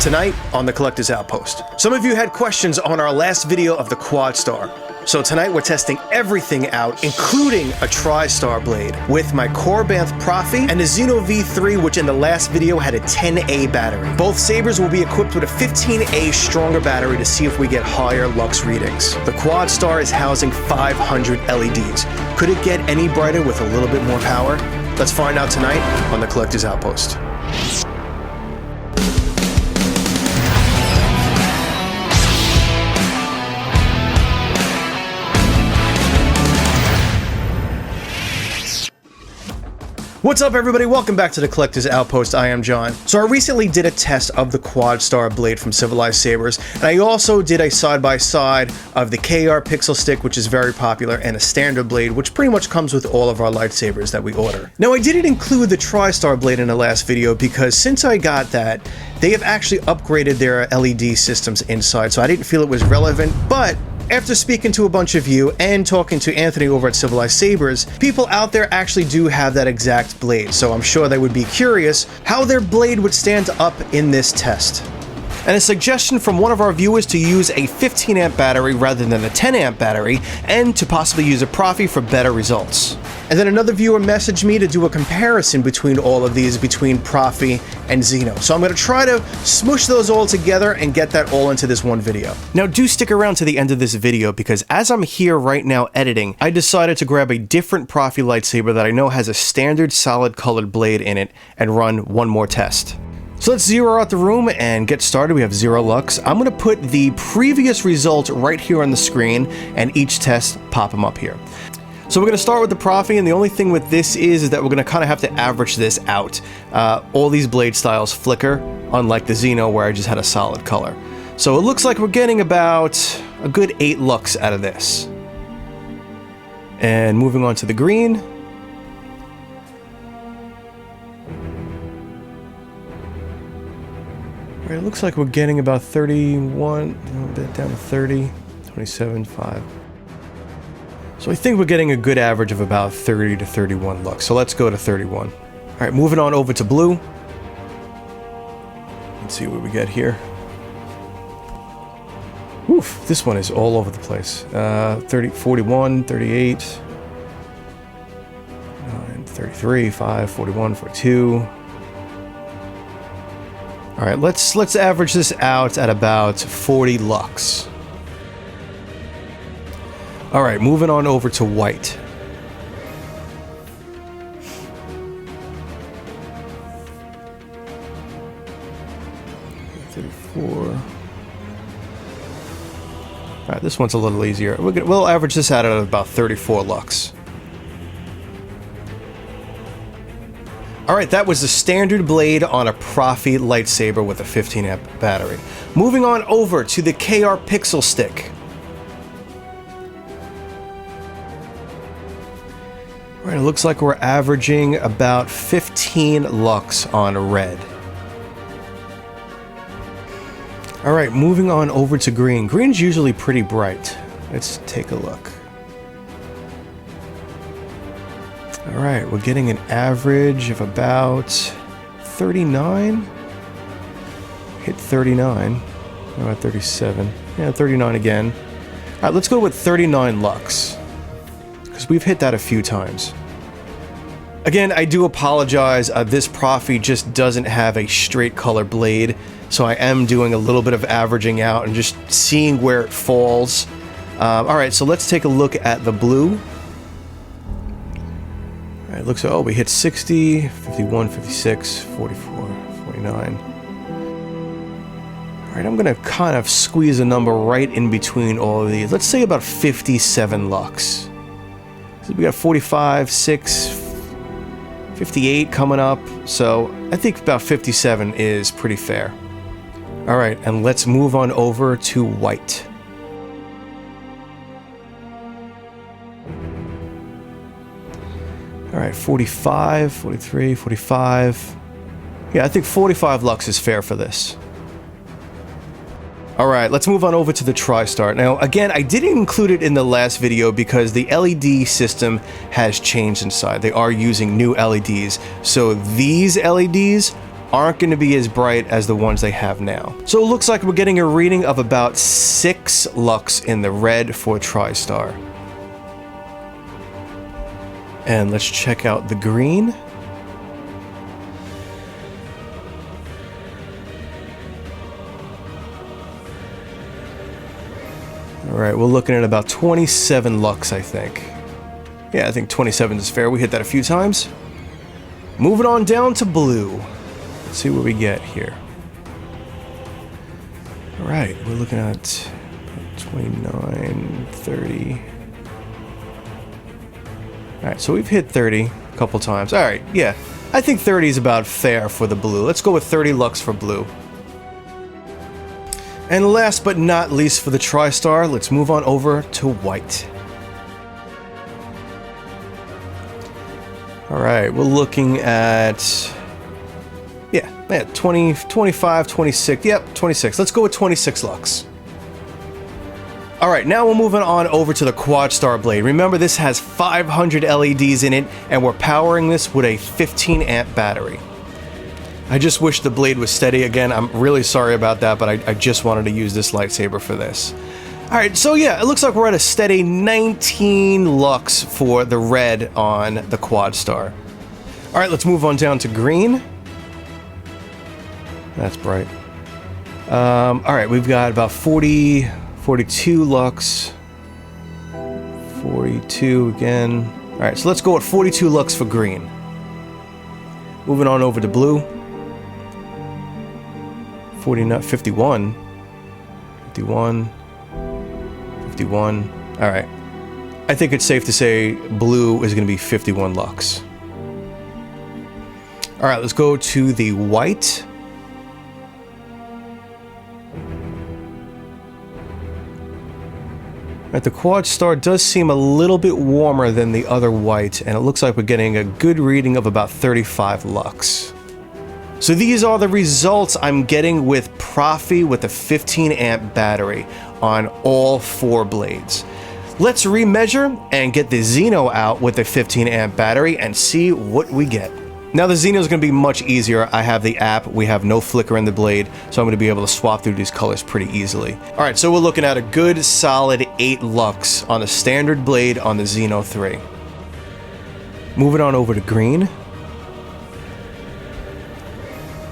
Tonight on the Collector's Outpost. Some of you had questions on our last video of the Quad Star. So tonight we're testing everything out, including a Tri-Star blade, with my Korbanth Proffie and a Xenov3, which in the last video had a 10A battery. Both Sabers will be equipped with a 15A stronger battery to see if we get higher lux readings. The Quad Star is housing 500 LEDs. Could it get any brighter with a little bit more power? Let's find out tonight on the Collector's Outpost. What's up, everybody? Welcome back to the Collector's Outpost. I am John. So I recently did a test of the Quad Star blade from Civilized Sabers, and I also did a side-by-side of the KR Pixel Stick, which is very popular, and a standard blade, which pretty much comes with all of our lightsabers that we order. Now, I didn't include the Tri-Star blade in the last video because since I got that, they have actually upgraded their LED systems inside, so I didn't feel it was relevant, but after speaking to a bunch of you and talking to Anthony over at Civilized Sabers, people out there actually do have that exact blade, so I'm sure they would be curious how their blade would stand up in this test. And a suggestion from one of our viewers to use a 15 amp battery rather than a 10 amp battery, and to possibly use a Proffie for better results. And then another viewer messaged me to do a comparison between all of these, between Proffie and XENO. So I'm going to try to smush those all together and get that all into this one video. Now do stick around to the end of this video, because as I'm here right now editing, I decided to grab a different Proffie lightsaber that I know has a standard solid colored blade in it and run one more test. So let's zero out the room and get started. We have 0 lux. I'm going to put the previous results right here on the screen, and each test pop them up here. So we're going to start with the Proffie, and the only thing with this is that we're going to kind of have to average this out. All these blade styles flicker, unlike the XENO where I just had a solid color. So it looks like we're getting about a good 8 lux out of this. And moving on to the green. All right, it looks like we're getting about 31, a little bit down to 30, 27, 5. So I think we're getting a good average of about 30 to 31 lux. So let's go to 31. All right, moving on over to blue. Let's see what we get here. Oof, this one is all over the place. 30, 41, 38, 33, 5, 41, 42. All right, let's average this out at about 40 lux. All right, moving on over to white. All right, this one's a little easier. We'll average this out at about 34 lux. All right, that was the standard blade on a Proffie lightsaber with a 15 amp battery. Moving on over to the KR Pixel Stick. All right, it looks like we're averaging about 15 lux on red. All right, moving on over to green. Green's usually pretty bright. Let's take a look. All right, we're getting an average of about 39. Hit 39. About 37. Yeah, 39 again. All right, let's go with 39 lux, because we've hit that a few times. Again, I do apologize. This Proffie just doesn't have a straight color blade, so I am doing a little bit of averaging out and just seeing where it falls. All right, so let's take a look at the blue. All right, looks like, oh, we hit 60, 51, 56, 44, 49. All right, I'm gonna kind of squeeze a number right in between all of these. Let's say about 57 lux. So we got 45, 6, 58 coming up, so I think about 57 is pretty fair. All right, and let's move on over to white. All right, 45, 43, 45. Yeah, I think 45 lux is fair for this. All right, let's move on over to the Tri-Star. Now, again, I didn't include it in the last video because the LED system has changed inside. They are using new LEDs. So these LEDs aren't going to be as bright as the ones they have now. So it looks like we're getting a reading of about 6 lux in the red for TriStar. And let's check out the green. Alright, we're looking at about 27 lux, I think. Yeah, I think 27 is fair. We hit that a few times. Moving on down to blue. Let's see what we get here. Alright, we're looking at 29, 30. Alright, so we've hit 30 a couple times. Alright, yeah. I think 30 is about fair for the blue. Let's go with 30 lux for blue. And last but not least for the TriStar, let's move on over to white. Alright, we're looking at... Yeah, 20, 25, 26. Yep, 26. Let's go with 26 lux. Alright, now we're moving on over to the Quad Star Blade. Remember, this has 500 LEDs in it, and we're powering this with a 15 amp battery. I just wish the blade was steady again. I'm really sorry about that, but I just wanted to use this lightsaber for this. Alright, so yeah, it looks like we're at a steady 19 lux for the red on the Quad Star. Alright, let's move on down to green. That's bright. Alright, we've got about 40, 42 lux. 42 again. Alright, so let's go with 42 lux for green. Moving on over to blue. 49, 51. 51. 51. Alright. I think it's safe to say blue is going to be 51 lux. Alright, let's go to the white. Alright, the Quad Star does seem a little bit warmer than the other white, and it looks like we're getting a good reading of about 35 lux. So these are the results I'm getting with Proffie with a 15 amp battery on all 4 blades. Let's remeasure and get the XENO out with a 15 amp battery and see what we get. Now the XENO is going to be much easier. I have the app, we have no flicker in the blade, so I'm going to be able to swap through these colors pretty easily. Alright, so we're looking at a good solid 8 lux on a standard blade on the XENO3. Moving on over to green.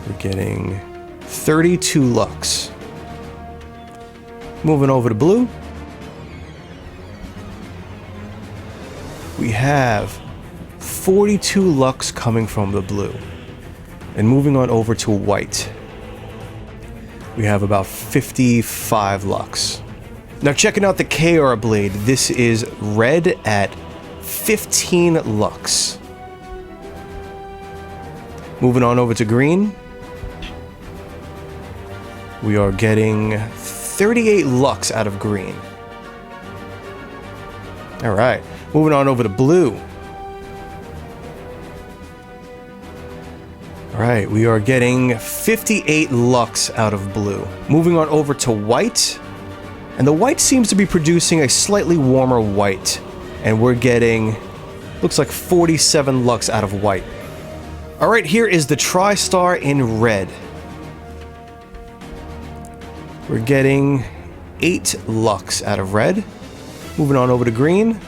We're getting 32 lux. Moving over to blue. We have 42 lux coming from the blue. And moving on over to white. We have about 55 lux. Now checking out the KR blade, this is red at 15 lux. Moving on over to green. We are getting 38 lux out of green. Alright, moving on over to blue. Alright, we are getting 58 lux out of blue. Moving on over to white. And the white seems to be producing a slightly warmer white. And we're getting, looks like 47 lux out of white. Alright, here is the TriStar in red. We're getting 8 lux out of red. Moving on over to green.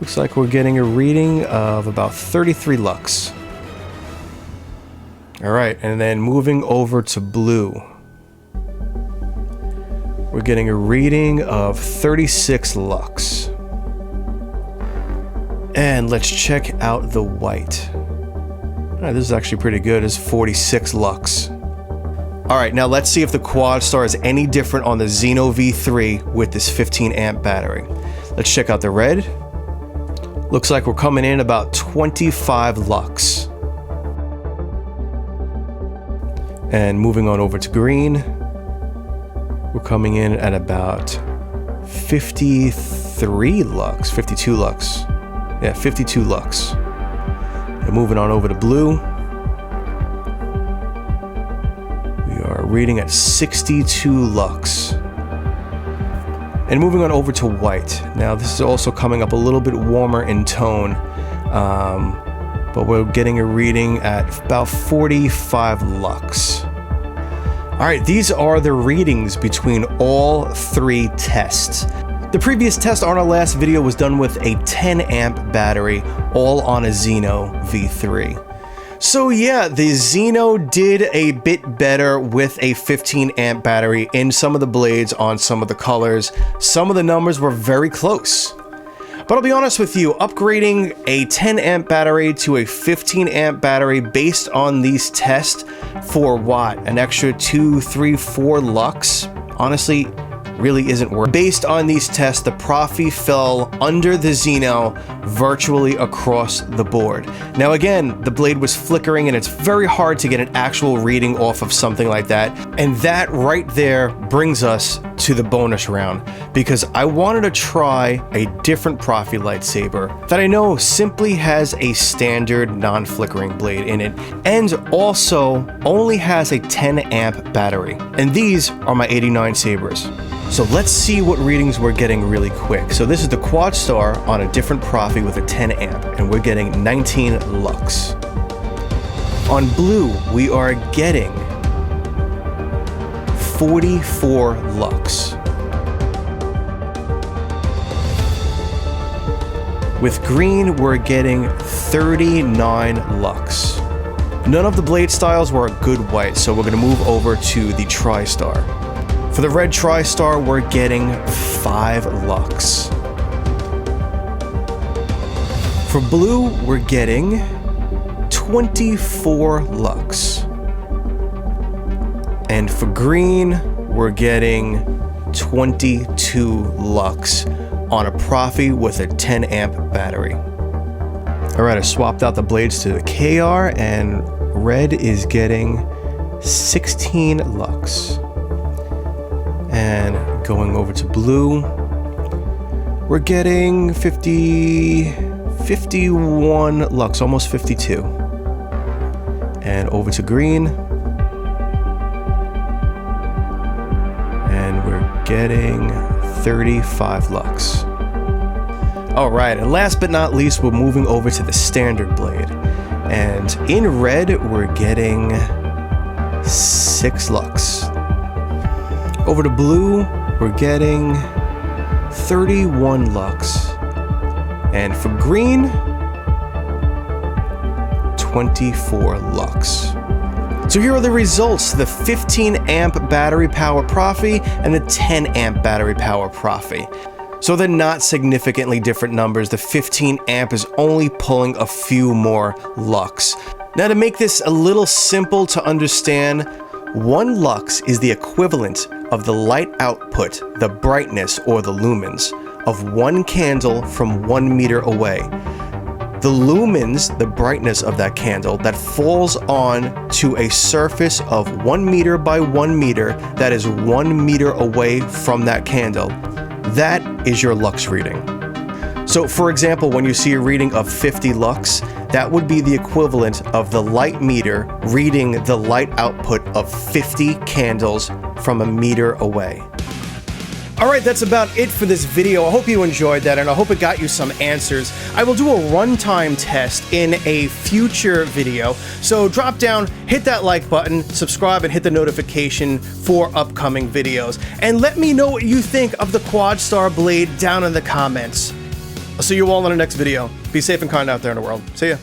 Looks like we're getting a reading of about 33 lux. Alright, and then moving over to blue. We're getting a reading of 36 lux. And let's check out the white. Alright, this is actually pretty good. It's 46 lux. Alright, now let's see if the Quad Star is any different on the Xenov3 with this 15 amp battery. Let's check out the red. Looks like we're coming in about 25 lux. And moving on over to green, we're coming in at about 53 lux, 52 lux. Yeah, 52 lux. And moving on over to blue, we are reading at 62 lux. And moving on over to white. Now this is also coming up a little bit warmer in tone. but we're getting a reading at about 45 lux. Alright, these are the readings between all 3 tests. The previous test on our last video was done with a 10 amp battery, all on a XENO V3. So yeah, the XENO did a bit better with a 15 amp battery in some of the blades on some of the colors. Some of the numbers were very close. But I'll be honest with you, upgrading a 10 amp battery to a 15 amp battery based on these tests for what? An extra 2, 3, 4 lux? Honestly, really isn't worth it. Based on these tests, the Proffie fell under the XENO virtually across the board. Now again, the blade was flickering and it's very hard to get an actual reading off of something like that. And that right there brings us to the bonus round, because I wanted to try a different Proffie lightsaber that I know simply has a standard non-flickering blade in it, and also only has a 10 amp battery. And these are my 89 Sabers. So let's see what readings we're getting really quick. So this is the Quad Star on a different Proffie with a 10 amp, and we're getting 19 lux. On blue, we are getting 44 lux. With green, we're getting 39 lux. None of the blade styles were a good white, so we're going to move over to the Tri-Star. For the red Tri-Star, we're getting 5 lux. For blue, we're getting 24 lux. And for green, we're getting 22 lux on a Proffie with a 10 amp battery. Alright, I swapped out the blades to the KR, and red is getting 16 lux. And going over to blue, we're getting 51 lux, almost 52. And over to green, and we're getting 35 lux. Alright, and last but not least, we're moving over to the standard blade. And in red, we're getting 6 lux. Over to blue, we're getting 31 lux. And for green, 24 lux. So here are the results: the 15 amp battery power Proffie and the 10 amp battery power Proffie. So they're not significantly different numbers. The 15 amp is only pulling a few more lux. Now, to make this a little simple to understand, 1 lux is the equivalent of the light output, the brightness or the lumens, of 1 candle from 1 meter away. The lumens, the brightness of that candle, that falls on to a surface of 1 meter by 1 meter that is 1 meter away from that candle. That is your lux reading. So for example, when you see a reading of 50 lux, that would be the equivalent of the light meter reading the light output of 50 candles from a meter away. Alright, that's about it for this video. I hope you enjoyed that, and I hope it got you some answers. I will do a runtime test in a future video, so drop down, hit that like button, subscribe, and hit the notification for upcoming videos. And let me know what you think of the Quad Star blade down in the comments. I'll see you all in the next video. Be safe and kind out there in the world. See ya.